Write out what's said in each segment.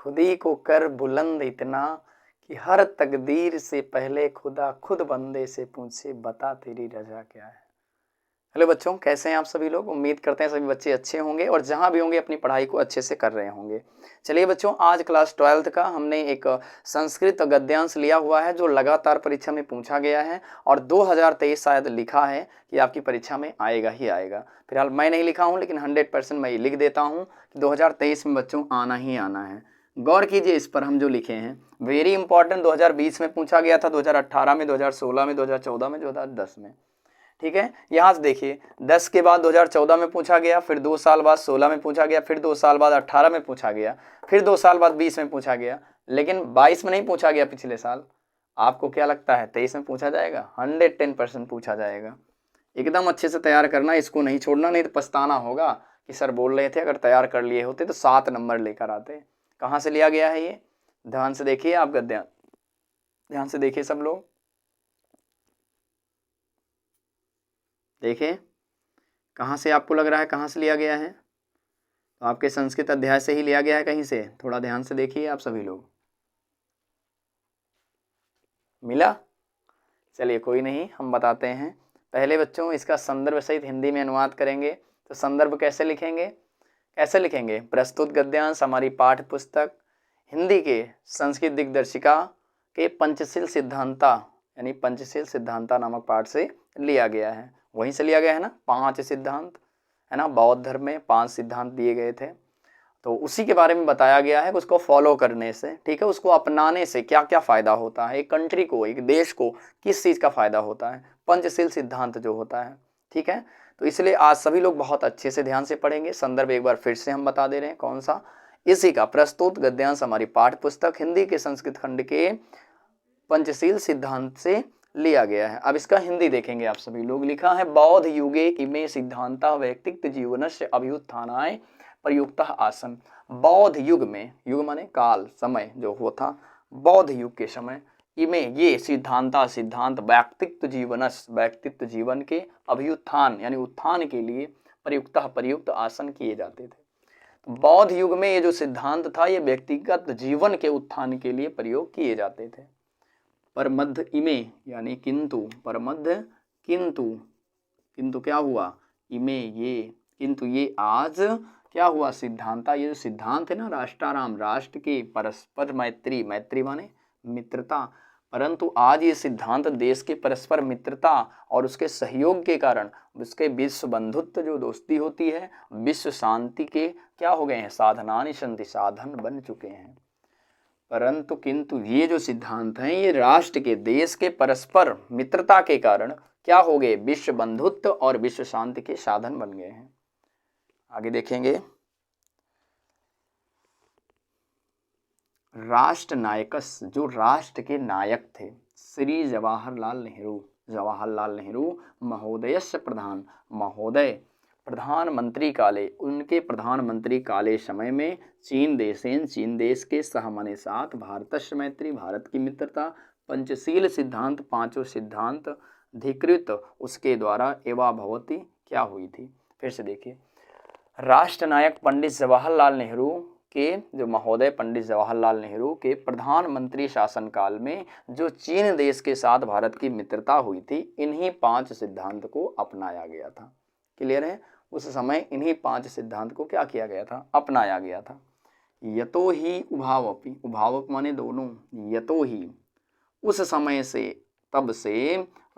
खुद ही को कर बुलंद इतना कि हर तकदीर से पहले खुदा खुद बंदे से पूछे बता तेरी रजा क्या है। हेलो बच्चों, कैसे हैं आप सभी लोग। उम्मीद करते हैं सभी बच्चे अच्छे होंगे और जहां भी होंगे अपनी पढ़ाई को अच्छे से कर रहे होंगे। चलिए बच्चों, आज क्लास 12th का हमने एक संस्कृत गद्यांश लिया हुआ है जो लगातार परीक्षा में पूछा गया है और 2023 शायद लिखा है कि आपकी परीक्षा में आएगा ही आएगा। फिलहाल मैं नहीं लिखा हूँ, लेकिन 100% मैं ये लिख देता हूँ कि 2023 में बच्चों आना ही आना है। गौर कीजिए इस पर, हम जो लिखे हैं वेरी इंपॉर्टेंट। 2020 में पूछा गया था, 2018 में, 2016 में, 2014 में, 2010 में। ठीक है, यहाँ से देखिए 10 के बाद 2014 में पूछा गया, फिर 2 साल बाद 16 में पूछा गया, फिर 2 साल बाद 18 में पूछा गया, फिर 2 साल बाद 20 में पूछा गया, लेकिन 22 में नहीं पूछा गया पिछले साल। आपको क्या लगता है 23 में पूछा जाएगा? 110% पूछा जाएगा। एकदम अच्छे से तैयार करना, इसको नहीं छोड़ना, नहीं तो पछताना होगा कि सर बोल रहे थे अगर तैयार कर लिए होते तो 7 नंबर लेकर आते। कहाँ से लिया गया है ये? ध्यान से देखिए आप गद्यांश, ध्यान से देखिए सब लोग, देखिए कहाँ से आपको लग रहा है कहाँ से लिया गया है? तो आपके संस्कृत अध्याय से ही लिया गया है कहीं से। थोड़ा ध्यान से देखिए आप सभी लोग। मिला? चलिए कोई नहीं, हम बताते हैं। पहले बच्चों इसका संदर्भ सहित हिंदी में अनुवाद करेंगे। तो संदर्भ कैसे लिखेंगे? कैसे लिखेंगे? प्रस्तुत गद्यांश हमारी पाठ्य पुस्तक हिंदी के संस्कृत दिग्दर्शिका के पंचशील सिद्धांता यानी पंचशील सिद्धांता नामक पाठ से लिया गया है। वहीं से लिया गया है ना, 5 सिद्धांत है ना, बौद्ध धर्म में 5 सिद्धांत दिए गए थे, तो उसी के बारे में बताया गया है कि उसको फॉलो करने से, ठीक है, उसको अपनाने से क्या क्या फायदा होता है, एक कंट्री को, एक देश को किस चीज का फायदा होता है, पंचशील सिद्धांत जो होता है। ठीक है, तो इसलिए आज सभी लोग बहुत अच्छे से ध्यान से पढ़ेंगे। संदर्भ एक बार फिर से हम बता दे रहे हैं, कौन सा? इसी का प्रस्तुत गद्यांश हमारी पाठ्य पुस्तक हिंदी के संस्कृत खंड के पंचशील सिद्धांत से लिया गया है। अब इसका हिंदी देखेंगे आप सभी लोग। लिखा है, बौद्ध युगे इमे सिद्धांता व्यक्तित्व जीवनस्य अभ्युत्थानाय प्रयुक्त आसन। बौद्ध युग में, युग माने काल, समय जो हुआ था, बौद्ध युग के समय इमे ये सिद्धांता सिद्धांत व्यक्तित्व जीवनस व्यक्तित्व जीवन के अभ्युत्थान यानी उत्थान के लिए प्रयुक्त प्रयुक्त आसन किए जाते थे। बौद्ध युग में ये जो सिद्धांत था ये व्यक्तिगत जीवन के उत्थान के लिए प्रयोग किए जाते थे। पर मध्य इमे यानी किंतु, पर मध्य किंतु, किंतु क्या हुआ? इमे ये, किंतु ये आज क्या हुआ? सिद्धांता, ये जो सिद्धांत है ना, राष्ट्राराम, राष्ट्र के परस्पर मैत्री, मैत्री माने मित्रता, परंतु आज ये सिद्धांत देश के परस्पर मित्रता और उसके सहयोग के कारण, उसके विश्व बंधुत्व जो दोस्ती होती है, विश्व शांति के क्या हो गए हैं? साधनानि सन्ति, साधन बन चुके हैं। परंतु किंतु ये जो सिद्धांत हैं ये राष्ट्र के, देश के परस्पर मित्रता के कारण क्या हो गए? विश्व बंधुत्व और विश्व शांति के साधन बन गए हैं। आगे देखेंगे, राष्ट्र नायकस, जो राष्ट्र के नायक थे, श्री जवाहरलाल नेहरू, जवाहरलाल नेहरू महोदयस्य प्रधान, महोदय प्रधानमंत्री काले, उनके प्रधानमंत्री काले समय में चीन देशेन, चीन देश के सहमने साथ भारतस्य मैत्री, भारत की मित्रता, पंचशील सिद्धांत, 5 सिद्धांत धिकृत, उसके द्वारा एवा भवती क्या हुई थी? फिर से देखिए, राष्ट्र नायक पंडित जवाहरलाल नेहरू के, जो महोदय पंडित जवाहरलाल नेहरू के प्रधानमंत्री शासनकाल में जो चीन देश के साथ भारत की मित्रता हुई थी, इन्हीं 5 सिद्धांत को अपनाया गया था। क्लियर है? उस समय इन्हीं 5 सिद्धांत को क्या किया गया था? अपनाया गया था। यतो ही उभावपि, उभावपि माने दोनों, यतो ही उस समय से, तब से,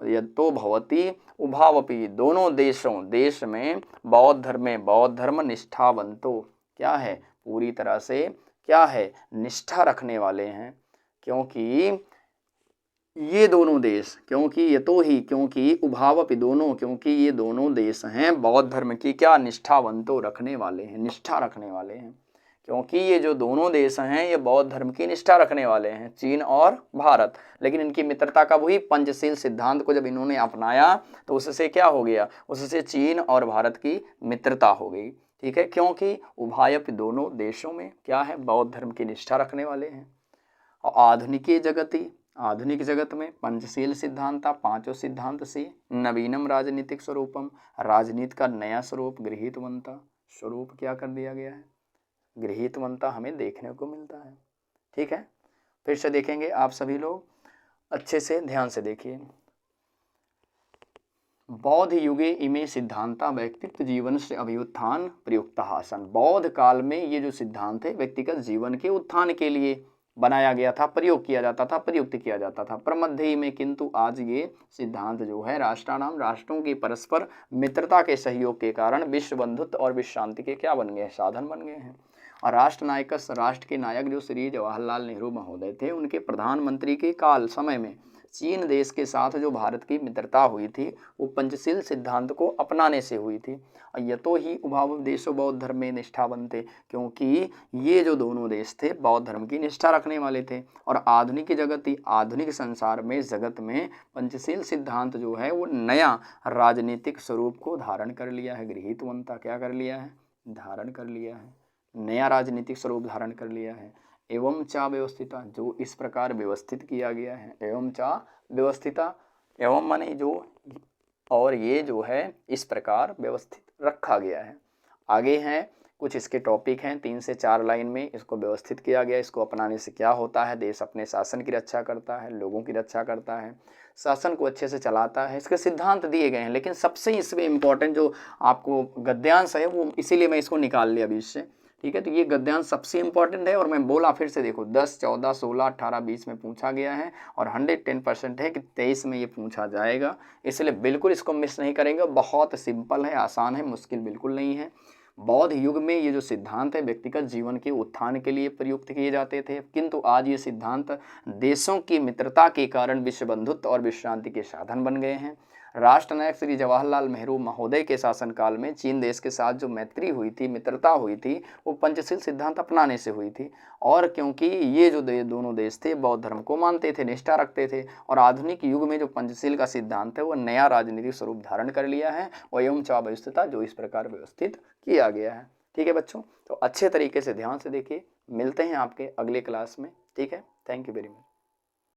यतो भवती उभावपि दोनों देशों, देश में बौद्ध धर्म में, बौद्ध धर्म निष्ठावंतो क्या है? पूरी तरह से क्या है? निष्ठा रखने वाले हैं। क्योंकि ये दोनों देश, क्योंकि यतो ही, क्योंकि उभावपि दोनों, क्योंकि ये दोनों देश हैं बौद्ध धर्म की क्या? निष्ठावंतो रखने वाले हैं, निष्ठा रखने वाले हैं। क्योंकि ये जो दोनों देश हैं ये बौद्ध धर्म की निष्ठा रखने वाले हैं, चीन और भारत। लेकिन इनकी मित्रता कब हुई? पंचशील सिद्धांत को जब इन्होंने अपनाया तो उससे क्या हो गया? उससे चीन और भारत की मित्रता हो गई। ठीक है, क्योंकि उभायपि दोनों देशों में क्या है? बौद्ध धर्म की निष्ठा रखने वाले हैं। और आधुनिक जगती, आधुनिक जगत में पंचशील सिद्धांत, 5 सिद्धांत से नवीनम राजनीतिक स्वरूपम, राजनीति का नया स्वरूप गृहीतवंता, स्वरूप क्या कर दिया गया है? गृहीतवंता हमें देखने को मिलता है। ठीक है, फिर से देखेंगे, आप सभी लोग अच्छे से ध्यान से देखिए। बौद्ध युगे इमे सिद्धांता व्यक्तित्व जीवन से अभ्युत्थान प्रयुक्ता सन। बौद्ध काल में ये जो सिद्धांत है व्यक्तिगत जीवन के उत्थान के लिए बनाया गया था, प्रयोग किया जाता था, प्रयुक्त किया जाता था। प्रमध्य में किंतु आज ये सिद्धांत जो है राष्ट्राणाम राष्ट्रों की परस्पर मित्रता के सहयोग के कारण विश्व बंधुत्व और विश्व शांति के क्या बन गए हैं, साधन बन गए हैं। और राष्ट्र के नायक जो श्री जवाहरलाल नेहरू महोदय थे, उनके प्रधानमंत्री के काल समय में चीन देश के साथ जो भारत की मित्रता हुई थी वो पंचशील सिद्धांत को अपनाने से हुई थी। यतो ही उभाव देशो बौद्ध धर्म में निष्ठा बनते, क्योंकि ये जो दोनों देश थे बौद्ध धर्म की निष्ठा रखने वाले थे। और आधुनिक संसार में जगत में पंचशील सिद्धांत जो है वो नया राजनीतिक स्वरूप को धारण कर लिया है। गृहीतवंता क्या कर लिया है, धारण कर लिया है, नया राजनीतिक स्वरूप धारण कर लिया है। एवं चा व्यवस्थिता, जो इस प्रकार व्यवस्थित किया गया है। एवं चा व्यवस्थिता, एवं माने जो, और ये जो है इस प्रकार व्यवस्थित रखा गया है। आगे हैं कुछ इसके टॉपिक हैं, 3 से 4 लाइन में इसको व्यवस्थित किया गया। इसको अपनाने से क्या होता है, देश अपने शासन की रक्षा करता है, लोगों की रक्षा करता है, शासन को अच्छे से चलाता है। इसके सिद्धांत दिए गए हैं, लेकिन सबसे इसमें इम्पोर्टेंट जो आपको गद्यांश है वो, इसीलिए मैं इसको निकाल लिया बीच से। ठीक है, तो ये गद्यांश सबसे इंपॉर्टेंट है। और मैं बोला फिर से, देखो 10, 14, 16, 18, 20 में पूछा गया है और 110% है कि 23 में ये पूछा जाएगा, इसलिए बिल्कुल इसको मिस नहीं करेंगे। बहुत सिंपल है, आसान है, मुश्किल बिल्कुल नहीं है। बौद्ध युग में ये जो सिद्धांत है व्यक्तिगत जीवन के उत्थान के लिए प्रयुक्त किए जाते थे, किंतु आज ये सिद्धांत देशों की मित्रता के कारण विश्व बंधुत्व और विश्व शांति के साधन बन गए हैं। राष्ट्र नायक श्री जवाहरलाल नेहरू महोदय के शासनकाल में चीन देश के साथ जो मैत्री हुई थी, मित्रता हुई थी, वो पंचशील सिद्धांत अपनाने से हुई थी। और क्योंकि ये जो दोनों देश थे बौद्ध धर्म को मानते थे, निष्ठा रखते थे, और आधुनिक युग में जो पंचशील का सिद्धांत है वो नया राजनीतिक स्वरूप धारण कर लिया है। एवं चा व्यवस्थिता, जो इस प्रकार व्यवस्थित किया गया है। ठीक है बच्चों, तो अच्छे तरीके से ध्यान से देखिए। मिलते हैं आपके अगले क्लास में। ठीक है, थैंक यू वेरी मच।